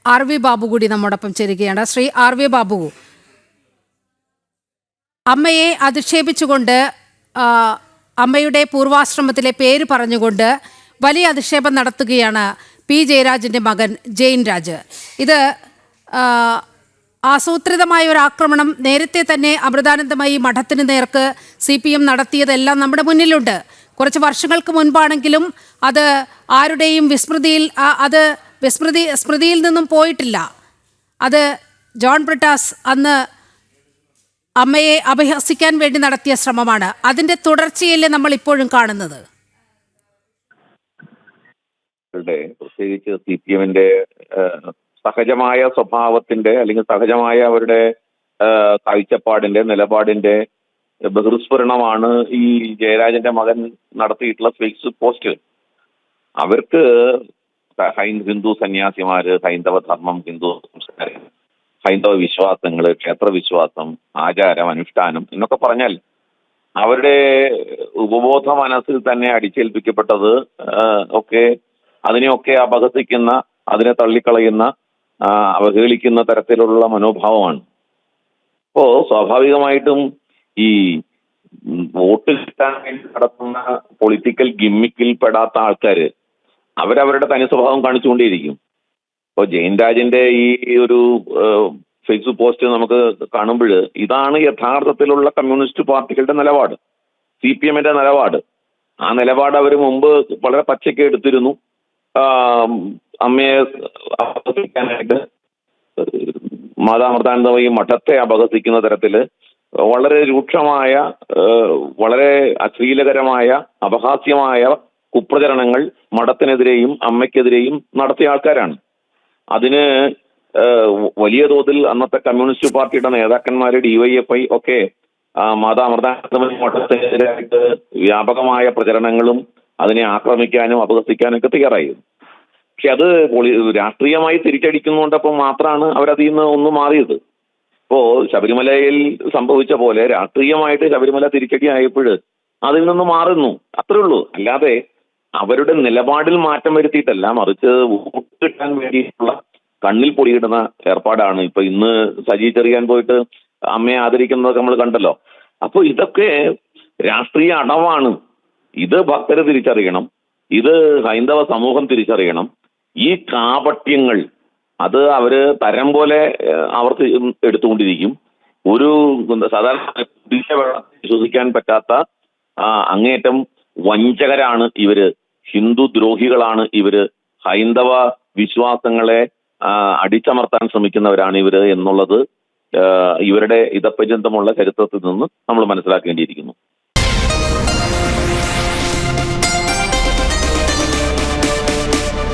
R V Babu കൂടി നമ്മോടൊപ്പം ചേരുകയാണ്. ശ്രീ ആർ വി ബാബു, അമ്മയെ അധിക്ഷേപിച്ചുകൊണ്ട് അമ്മയുടെ പൂർവാശ്രമത്തിലെ പേര് പറഞ്ഞുകൊണ്ട് വലിയ അധിക്ഷേപം നടത്തുകയാണ് പി ജയരാജൻ്റെ മകൻ ജെയിൻ രാജ്. ഇത് ആസൂത്രിതമായ ഒരു ആക്രമണം നേരത്തെ തന്നെ അമൃതാനന്ദമയി മഠത്തിന് നേർക്ക് CPM നടത്തിയതെല്ലാം നമ്മുടെ മുന്നിലുണ്ട്. കുറച്ച് വർഷങ്ങൾക്ക് മുൻപാണെങ്കിലും അത് ആരുടെയും സ്മൃതിയിൽ നിന്നും പോയിട്ടില്ല. അത് ജോൺ ബ്രിട്ടാസ് അന്ന് അമ്മയെ അപഹസിക്കാൻ വേണ്ടി നടത്തിയ ശ്രമമാണ്. അതിന്റെ തുടർച്ചയല്ലേ നമ്മൾ ഇപ്പോഴും കാണുന്നത്? പ്രത്യേകിച്ച് CPMന്റെ സഹജമായ സ്വഭാവത്തിന്റെ അല്ലെങ്കിൽ സഹജമായ അവരുടെ കാഴ്ചപ്പാടിന്റെ നിലപാടിന്റെ ബഹിർസ്ഫുരണമാണ് ഈ ജയരാജന്റെ മകൻ നടത്തിയിട്ടുള്ള ഫേസ്ബുക്ക് പോസ്റ്റ്. അവർക്ക് ഹിന്ദു സന്യാസിമാര്, ഹൈന്ദവ ധർമ്മം, ഹിന്ദു സംസ്കാരം, ഹൈന്ദവ വിശ്വാസങ്ങള്, ക്ഷേത്രവിശ്വാസം, ആചാരം, അനുഷ്ഠാനം എന്നൊക്കെ പറഞ്ഞാൽ അവരുടെ ഉപബോധ മനസ്സിൽ തന്നെ അടിച്ചേൽപ്പിക്കപ്പെട്ടത് ഒക്കെ അതിനെയൊക്കെ അപഹസിക്കുന്ന, അതിനെ തള്ളിക്കളയുന്ന, അവഹേളിക്കുന്ന തരത്തിലുള്ള മനോഭാവമാണ്. അപ്പോ സ്വാഭാവികമായിട്ടും ഈ വോട്ട് കിട്ടാൻ വേണ്ടി നടത്തുന്ന പൊളിറ്റിക്കൽ ഗിമ്മിക്കിൽ പെടാത്ത ആൾക്കാര് അവരവരുടെ തനി സ്വഭാവം കാണിച്ചുകൊണ്ടേയിരിക്കും. ഇപ്പോൾ ജെയിൻ രാജിന്റെ ഈ ഒരു ഫേസ്ബുക്ക് പോസ്റ്റ് നമുക്ക് കാണുമ്പോൾ ഇതാണ് യഥാർത്ഥത്തിലുള്ള കമ്മ്യൂണിസ്റ്റ് പാർട്ടികളുടെ നിലപാട്, CPMന്റെ നിലപാട്. ആ നിലപാട് അവർ മുമ്പ് വളരെ പച്ചയ്ക്ക് എടുത്തിരുന്നു. അമ്മയെ അപഹസിക്കാനായിട്ട് മാതാമൃതാനന്ദമയി മഠത്തെ അപഹസിക്കുന്ന തരത്തില് വളരെ രൂക്ഷമായ, വളരെ അശ്ലീലകരമായ, അപഹാസ്യമായ കുപ്രചരണങ്ങൾ മഠത്തിനെതിരെയും അമ്മയ്ക്കെതിരെയും നടത്തിയ ആൾക്കാരാണ്. അതിന് വലിയ തോതിൽ അന്നത്തെ കമ്മ്യൂണിസ്റ്റ് പാർട്ടിയുടെ നേതാക്കന്മാര്, DYFI ഒക്കെ മാതാമൃതാനന്ദമയി മഠത്തിനെതിരായിട്ട് വ്യാപകമായ പ്രചരണങ്ങളും അതിനെ ആക്രമിക്കാനും അപഹസിക്കാനും ഒക്കെ തയ്യാറായിരുന്നു. പക്ഷെ അത് രാഷ്ട്രീയമായി തിരിച്ചടിക്കുന്നുണ്ടപ്പോൾ മാത്രമാണ് അവരതിൽ നിന്ന് ഒന്നും മാറിയത്. ഇപ്പോ ശബരിമലയിൽ സംഭവിച്ച പോലെ രാഷ്ട്രീയമായിട്ട് ശബരിമല തിരിച്ചടി ആയപ്പോൾ അതിൽ നിന്ന് മാറുന്നു, അത്രേ ഉള്ളൂ. അല്ലാതെ അവരുടെ നിലപാടിൽ മാറ്റം വരുത്തിയിട്ടല്ല, മറിച്ച് വോട്ട് കിട്ടാൻ വേണ്ടിയിട്ടുള്ള കണ്ണിൽ പൊടിയിടുന്ന ഏർപ്പാടാണ്. ഇപ്പൊ ഇന്ന് സജി ചെറിയാൻ പോയിട്ട് അമ്മയെ ആദരിക്കുന്നതൊക്കെ നമ്മൾ കണ്ടല്ലോ. അപ്പൊ ഇതൊക്കെ രാഷ്ട്രീയ അടവാണ്. ഇത് ഭക്തര് തിരിച്ചറിയണം, ഇത് ഹൈന്ദവ സമൂഹം തിരിച്ചറിയണം. ഈ കാപട്യങ്ങൾ അത് അവര് തരം പോലെ അവർക്ക് എടുത്തുകൊണ്ടിരിക്കും. ഒരു സാധാരണ വിശ്വസിക്കാൻ പറ്റാത്ത അങ്ങേയറ്റം വഞ്ചകരാണ് ഇവര്, ഹിന്ദു ദ്രോഹികളാണ് ഇവര്, ഹൈന്ദവ വിശ്വാസങ്ങളെ അടിച്ചമർത്താൻ ശ്രമിക്കുന്നവരാണ് ഇവര് എന്നുള്ളത് ഇവരുടെ ഇതപര്യന്തമുള്ള ചരിത്രത്തിൽ നിന്ന് നമ്മൾ മനസ്സിലാക്കേണ്ടിയിരിക്കുന്നു.